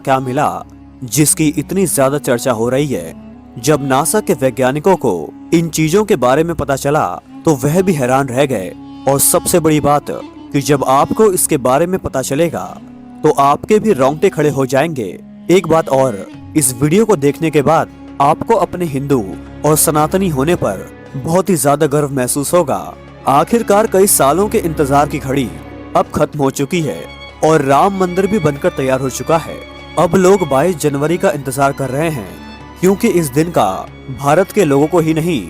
क्या मिला जिसकी इतनी ज्यादा चर्चा हो रही है। जब नासा के वैज्ञानिकों को इन चीजों के बारे में पता चला तो वह भी हैरान रह गए। और सबसे बड़ी बात कि जब आपको इसके बारे में पता चलेगा तो आपके भी रोंगटे खड़े हो जाएंगे। एक बात और, इस वीडियो को देखने के बाद आपको अपने हिंदू और सनातनी होने पर बहुत ही ज्यादा गर्व महसूस होगा। आखिरकार कई सालों के इंतजार की घड़ी अब खत्म हो चुकी है और राम मंदिर भी बनकर तैयार हो चुका है। अब लोग 22 जनवरी का इंतजार कर रहे हैं, क्योंकि इस दिन का भारत के लोगों को ही नहीं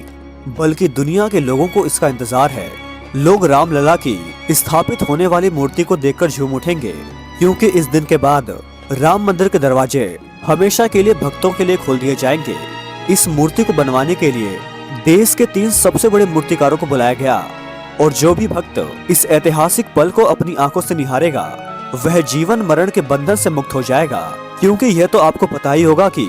बल्कि दुनिया के लोगों को इसका इंतजार है। लोग रामलला की स्थापित होने वाली मूर्ति को देखकर झूम उठेंगे, क्योंकि इस दिन के बाद राम मंदिर के दरवाजे हमेशा के लिए भक्तों के लिए खोल दिए जाएंगे। इस मूर्ति को बनवाने के लिए देश के 3 सबसे बड़े मूर्तिकारों को बुलाया गया और जो भी भक्त इस ऐतिहासिक पल को अपनी आंखों से निहारेगा वह जीवन मरण के बंधन से मुक्त हो जाएगा। क्योंकि यह तो आपको पता ही होगा कि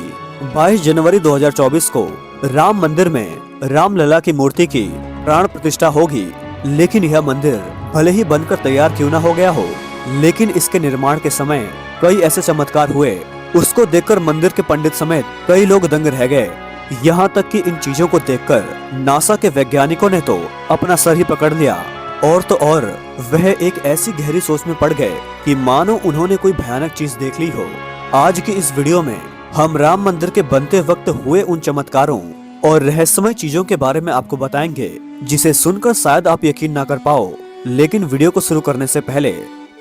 22 जनवरी 2024 को राम मंदिर में रामलला की मूर्ति की प्राण प्रतिष्ठा होगी। लेकिन यह मंदिर भले ही बनकर तैयार क्यों न हो गया हो, लेकिन इसके निर्माण के समय कई ऐसे चमत्कार हुए, उसको देखकर मंदिर के पंडित समेत कई लोग दंग रह गए। यहाँ तक कि इन चीजों को देखकर नासा के वैज्ञानिकों ने तो अपना सर ही पकड़ लिया। और तो और वह एक ऐसी गहरी सोच में पड़ गए कि मानो उन्होंने कोई भयानक चीज देख ली हो। आज की इस वीडियो में हम राम मंदिर के बनते वक्त हुए उन चमत्कारों और रहस्यमय चीजों के बारे में आपको बताएंगे, जिसे सुनकर शायद आप यकीन ना कर पाओ। लेकिन वीडियो को शुरू करने से पहले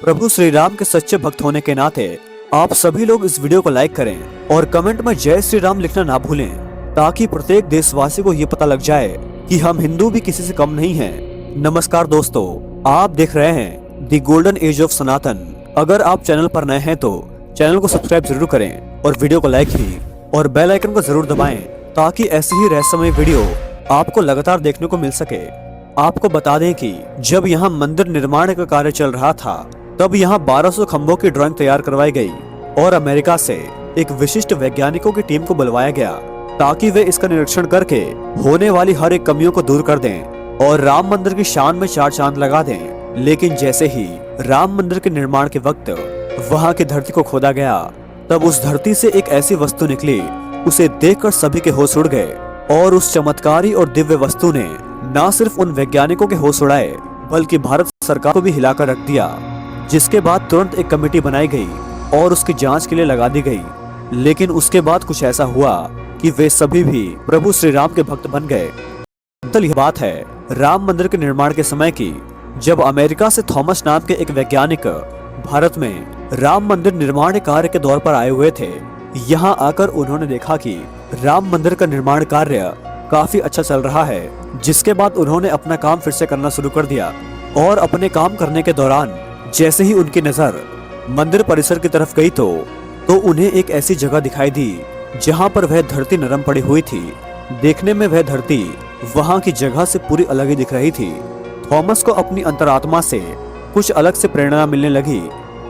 प्रभु श्री राम के सच्चे भक्त होने के नाते आप सभी लोग इस वीडियो को लाइक करें और कमेंट में जय श्री राम लिखना ना भूलें, ताकि प्रत्येक देशवासी को ये पता लग जाए कि हम हिंदू भी किसी से कम नहीं हैं। नमस्कार दोस्तों, आप देख रहे हैं दी गोल्डन एज ऑफ सनातन। अगर आप चैनल पर नए हैं तो चैनल को सब्सक्राइब जरूर करें और वीडियो को लाइक भी और बेल आइकन को जरूर दबाएं, ताकि ऐसी ही रहस्यमय वीडियो आपको लगातार देखने को मिल सके। आपको बता दें कि जब यहाँ मंदिर निर्माण का कार्य चल रहा था तब यहाँ 1200 खम्भों की ड्राइंग तैयार करवाई गई और अमेरिका से एक विशिष्ट वैज्ञानिकों की टीम को बुलवाया गया, ताकि वे इसका निरीक्षण करके होने वाली हर एक कमियों को दूर कर दें और राम मंदिर की शान में 4 चांद लगा दें। लेकिन जैसे ही राम मंदिर के निर्माण के वक्त वहां की धरती को खोदा गया, तब उस धरती से एक ऐसी वस्तु निकली, उसे देखकर सभी के होश उड़ गए। और उस चमत्कारी और दिव्य वस्तु ने न सिर्फ उन वैज्ञानिकों के होश उड़ाए बल्कि भारत सरकार को भी हिलाकर रख दिया। जिसके बाद तुरंत एक कमेटी बनाई गई और उसकी जांच के लिए लगा दी गई। लेकिन उसके बाद कुछ ऐसा हुआ कि वे सभी भी प्रभु श्री राम के भक्त बन गए। यह बात है राम मंदिर के निर्माण के समय की, जब अमेरिका से थॉमस नाम के एक वैज्ञानिक भारत में राम मंदिर निर्माण कार्य के दौर पर आए हुए थे। यहाँ आकर उन्होंने देखा कि राम मंदिर का निर्माण कार्य काफी अच्छा चल रहा है। जिसके बाद उन्होंने अपना काम फिर से करना शुरू कर दिया और अपने काम करने के दौरान जैसे ही उनकी नजर मंदिर परिसर की तरफ गई तो उन्हें एक ऐसी जगह दिखाई दी जहाँ पर वह धरती नरम पड़ी हुई थी। देखने में वह धरती वहाँ की जगह से पूरी अलग ही दिख रही थी। थॉमस को अपनी अंतरात्मा से कुछ अलग से प्रेरणा मिलने लगी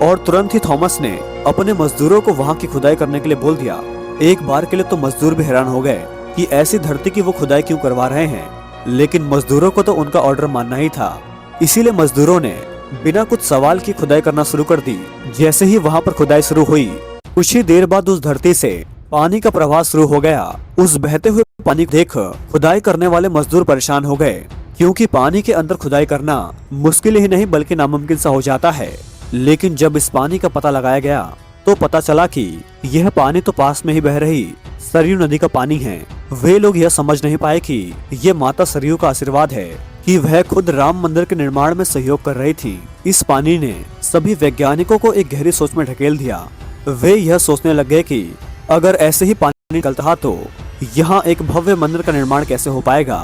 और तुरंत ही थॉमस ने अपने मजदूरों को वहाँ की खुदाई करने के लिए बोल दिया। एक बार के लिए तो मजदूर भी हैरान हो गए कि ऐसी धरती की वो खुदाई क्यों करवा रहे हैं, लेकिन मजदूरों को तो उनका ऑर्डर मानना ही था। इसीलिए मजदूरों ने बिना कुछ सवाल की खुदाई करना शुरू कर दी। जैसे ही वहाँ पर खुदाई शुरू हुई, कुछ ही देर बाद उस धरती से पानी का प्रवाह शुरू हो गया। उस बहते हुए पानी को देख खुदाई करने वाले मजदूर परेशान हो गए, क्योंकि पानी के अंदर खुदाई करना मुश्किल ही नहीं बल्कि नामुमकिन सा हो जाता है। लेकिन जब इस पानी का पता लगाया गया तो पता चला कि यह पानी तो पास में ही बह रही सरयू नदी का पानी है। वे लोग यह समझ नहीं पाए कि ये माता सरयू का आशीर्वाद है कि वह खुद राम मंदिर के निर्माण में सहयोग कर रही थी। इस पानी ने सभी वैज्ञानिकों को एक गहरी सोच में ढकेल दिया। वे यह सोचने लग गए कि अगर ऐसे ही पानी निकलता तो यहाँ एक भव्य मंदिर का निर्माण कैसे हो पाएगा,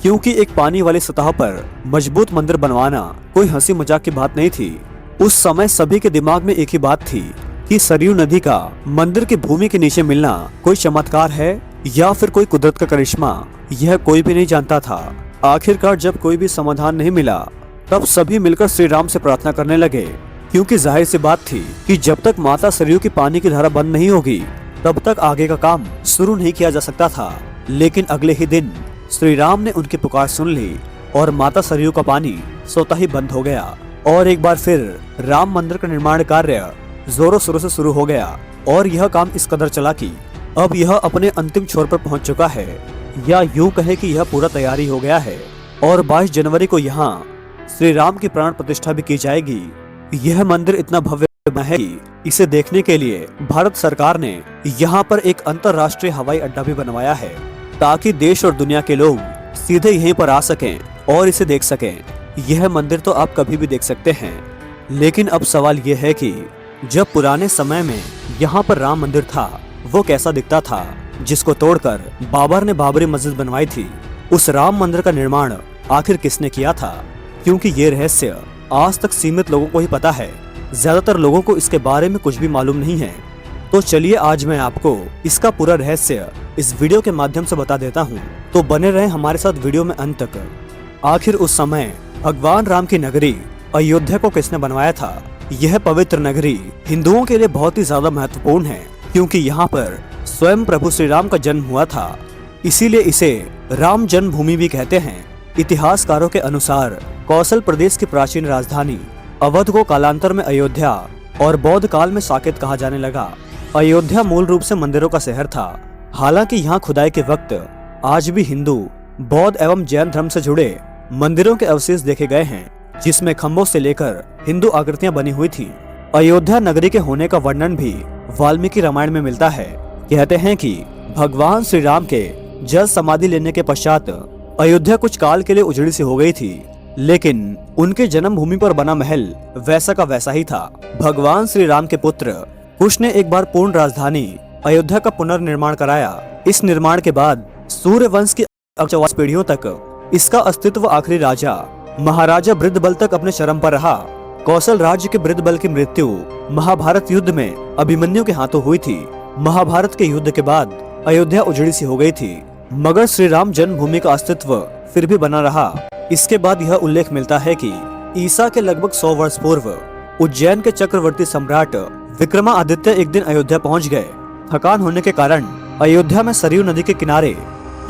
क्योंकि एक पानी वाली सतह पर मजबूत मंदिर बनवाना कोई हंसी मजाक की बात नहीं थी। उस समय सभी के दिमाग में एक ही बात थी कि सरयू नदी का मंदिर की भूमि के नीचे मिलना कोई चमत्कार है या फिर कोई कुदरत का करिश्मा, यह कोई भी नहीं जानता था। आखिरकार जब कोई भी समाधान नहीं मिला तब सभी मिलकर श्री राम से प्रार्थना करने लगे, क्योंकि जाहिर सी बात थी कि जब तक माता सरयू की पानी की धारा बंद नहीं होगी तब तक आगे का काम शुरू नहीं किया जा सकता था। लेकिन अगले ही दिन श्री राम ने उनकी पुकार सुन ली और माता सरयू का पानी स्वतः ही बंद हो गया और एक बार फिर राम मंदिर का निर्माण कार्य जोरों शोरों से शुरू हो गया। और यह काम इस कदर चला कि अब यह अपने अंतिम छोर पर पहुंच चुका है, या यूं कहे कि यह पूरा तैयारी हो गया है और 22 जनवरी को यहाँ श्री राम की प्राण प्रतिष्ठा भी की जाएगी। यह मंदिर इतना भव्य है कि इसे देखने के लिए भारत सरकार ने यहाँ पर एक अंतर्राष्ट्रीय हवाई अड्डा भी बनवाया है, ताकि देश और दुनिया के लोग सीधे यहीं पर आ सकें और इसे देख सकें। यह मंदिर तो आप कभी भी देख सकते हैं, लेकिन अब सवाल यह है कि जब पुराने समय में यहाँ पर राम मंदिर था, वो कैसा दिखता था, जिसको तोड़कर बाबर ने बाबरी मस्जिद बनवाई थी। उस राम मंदिर का निर्माण आखिर किसने किया था? क्योंकि ये रहस्य आज तक सीमित लोगों को ही पता है, ज्यादातर लोगों को इसके बारे में कुछ भी मालूम नहीं है। तो चलिए आज मैं आपको इसका पूरा रहस्य इस वीडियो के माध्यम से बता देता हूँ, तो बने रहें हमारे साथ वीडियो में अंत तक। आखिर उस समय भगवान राम की नगरी अयोध्या को किसने बनवाया था? यह पवित्र नगरी हिंदुओं के लिए बहुत ही ज्यादा महत्वपूर्ण है, क्योंकि यहाँ पर स्वयं प्रभु श्री राम का जन्म हुआ था। इसीलिए इसे राम जन्मभूमि भी कहते हैं। इतिहासकारों के अनुसार कौशल प्रदेश की प्राचीन राजधानी अवध को कालांतर में अयोध्या और बौद्ध काल में साकेत कहा जाने लगा। अयोध्या मूल रूप से मंदिरों का शहर था। हालांकि यहाँ खुदाई के वक्त आज भी हिंदू, बौद्ध एवं जैन धर्म से जुड़े मंदिरों के अवशेष देखे गए हैं, जिसमें खम्भों से लेकर हिंदू आकृतियां बनी हुई थी। अयोध्या नगरी के होने का वर्णन भी वाल्मीकि रामायण में मिलता है। कहते हैं कि भगवान श्री राम के जल समाधि लेने के पश्चात अयोध्या कुछ काल के लिए उजड़ी सी हो गई थी, लेकिन उनके जन्मभूमि पर बना महल वैसा का वैसा ही था। भगवान श्री राम के पुत्र कुश ने एक बार पूर्ण राजधानी अयोध्या का पुनर्निर्माण कराया। इस निर्माण के बाद सूर्य वंश की 44 पीढ़ियों तक इसका अस्तित्व आखिरी राजा महाराजा बृद्धबल तक अपने चरम पर रहा। कौशल राज्य के बृद्धबल की मृत्यु महाभारत युद्ध में अभिमन्यु के हाथों हुई थी। महाभारत के युद्ध के बाद अयोध्या उजड़ी सी हो गई थी, मगर श्री राम जन्मभूमि का अस्तित्व फिर भी बना रहा। इसके बाद यह उल्लेख मिलता है कि ईसा के लगभग 100 वर्ष पूर्व उज्जैन के चक्रवर्ती सम्राट विक्रमादित्य एक दिन अयोध्या पहुंच गए। थकान होने के कारण अयोध्या में सरयू नदी के किनारे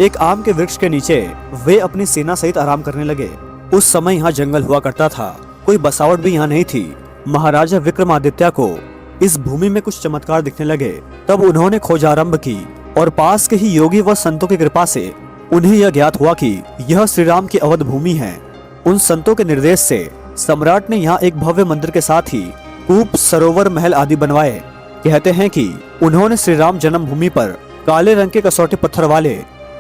एक आम के वृक्ष के नीचे वे अपनी सेना सहित आराम करने लगे। उस समय यहाँ जंगल हुआ करता था, कोई बसावट भी यहाँ नहीं थी। महाराजा विक्रमादित्य को इस भूमि में कुछ चमत्कार दिखने लगे। तब उन्होंने खोज आरंभ की और पास के ही योगी व संतों की कृपा से उन्हें यह ज्ञात हुआ कि यह श्री राम की अवध भूमि है। उन संतों के निर्देश से सम्राट ने यहाँ एक भव्य मंदिर के साथ ही कूप, सरोवर, महल आदि बनवाए। कहते हैं कि उन्होंने श्री राम जन्मभूमि पर काले रंग के कसौटी पत्थर वाले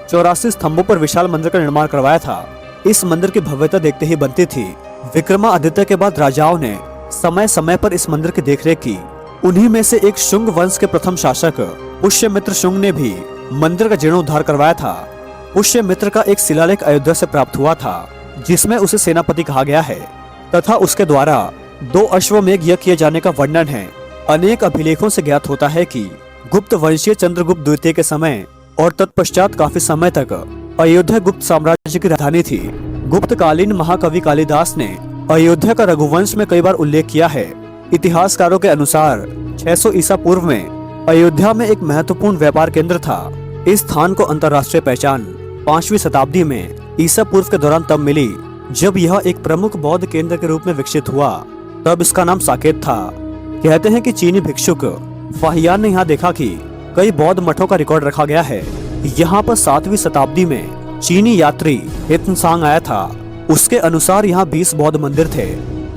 84 स्तंभों पर विशाल मंदिर का निर्माण करवाया था। इस मंदिर की भव्यता देखते ही बनती थी। विक्रमादित्य के बाद राजाओं ने समय समय पर इस मंदिर की देखरेख की। उन्हीं में से एक शुंग वंश के प्रथम शासक पुष्यमित्र शुंग ने भी मंदिर का जीर्णोद्धार करवाया था। पुष्यमित्र का एक शिलालेख अयोध्या से प्राप्त हुआ था, जिसमें उसे सेनापति कहा गया है, तथा उसके द्वारा 2 अश्वमेध यज्ञ किए जाने का वर्णन है। अनेक अभिलेखों से ज्ञात होता है कि गुप्त वंशीय चंद्रगुप्त द्वितीय के समय और तत्पश्चात काफी समय तक अयोध्या गुप्त साम्राज्य की राजधानी थी। गुप्तकालीन महाकवि कालिदास ने अयोध्या का रघुवंश में कई बार उल्लेख किया है। इतिहासकारों के अनुसार 600 ईसा पूर्व में अयोध्या में एक महत्वपूर्ण व्यापार केंद्र था। इस स्थान को अंतर्राष्ट्रीय पहचान 5वीं शताब्दी में ईसा पूर्व के दौरान तब मिली, जब यह एक प्रमुख बौद्ध केंद्र के रूप में विकसित हुआ। तब इसका नाम साकेत था। कहते हैं कि चीनी भिक्षुक फाहियान ने यहाँ देखा कि कई बौद्ध मठों का रिकॉर्ड रखा गया है। यहाँ पर 7वीं शताब्दी में चीनी यात्री हितनसांग आया था। उसके अनुसार यहाँ 20 बौद्ध मंदिर थे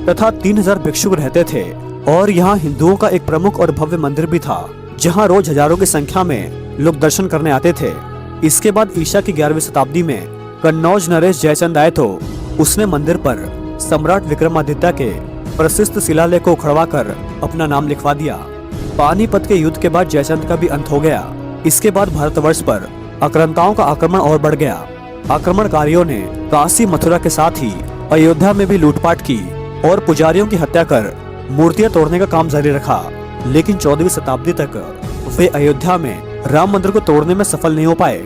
तथा 3000 भिक्षुक रहते थे, और यहाँ हिंदुओं का एक प्रमुख और भव्य मंदिर भी था, जहाँ रोज हजारों की संख्या में लोग दर्शन करने आते थे। इसके बाद ईसा की 11वीं शताब्दी में कन्नौज नरेश जयचंद आए तो उसने मंदिर पर सम्राट विक्रमादित्य के प्रसिद्ध शिलालेख को उखड़वा कर अपना नाम लिखवा दिया। पानीपत के युद्ध के बाद जयचंद का भी अंत हो गया। इसके बाद भारतवर्ष पर आक्रांताओं का आक्रमण और बढ़ गया। आक्रमणकारियों ने काशी, मथुरा के साथ ही अयोध्या में भी लूटपाट की और पुजारियों की हत्या कर मूर्तियां तोड़ने का काम जारी रखा। लेकिन 14वीं शताब्दी तक वे अयोध्या में राम मंदिर को तोड़ने में सफल नहीं हो पाए।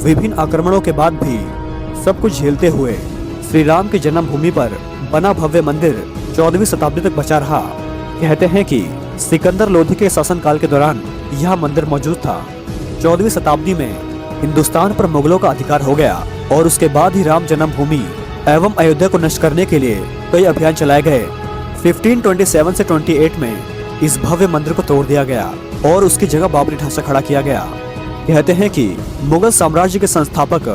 विभिन्न आक्रमणों के बाद भी सब कुछ झेलते हुए श्री राम की जन्मभूमि पर बना भव्य मंदिर 14वीं शताब्दी तक बचा रहा। कहते हैं कि सिकंदर लोधी के शासनकाल के दौरान यह मंदिर मौजूद था। 14वीं शताब्दी में हिंदुस्तान पर मुगलों का अधिकार हो गया और उसके बाद ही राम जन्मभूमि एवं अयोध्या को नष्ट करने के लिए कई अभियान चलाए गए। 1527 से 28 में इस भव्य मंदिर को तोड़ दिया गया और उसकी जगह बाबरी ढांचा खड़ा किया गया। कहते हैं कि मुगल साम्राज्य के संस्थापक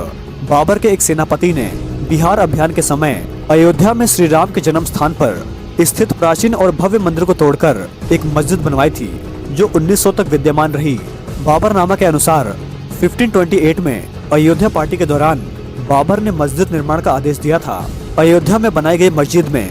बाबर के एक सेनापति ने बिहार अभियान के समय अयोध्या में श्री राम के जन्म स्थान पर स्थित प्राचीन और भव्य मंदिर को तोड़कर एक मस्जिद बनवाई थी, जो 1900 तक विद्यमान रही। बाबरनामा के अनुसार 1528 में अयोध्या पार्टी के दौरान बाबर ने मस्जिद निर्माण का आदेश दिया था। अयोध्या में बनाई गई मस्जिद में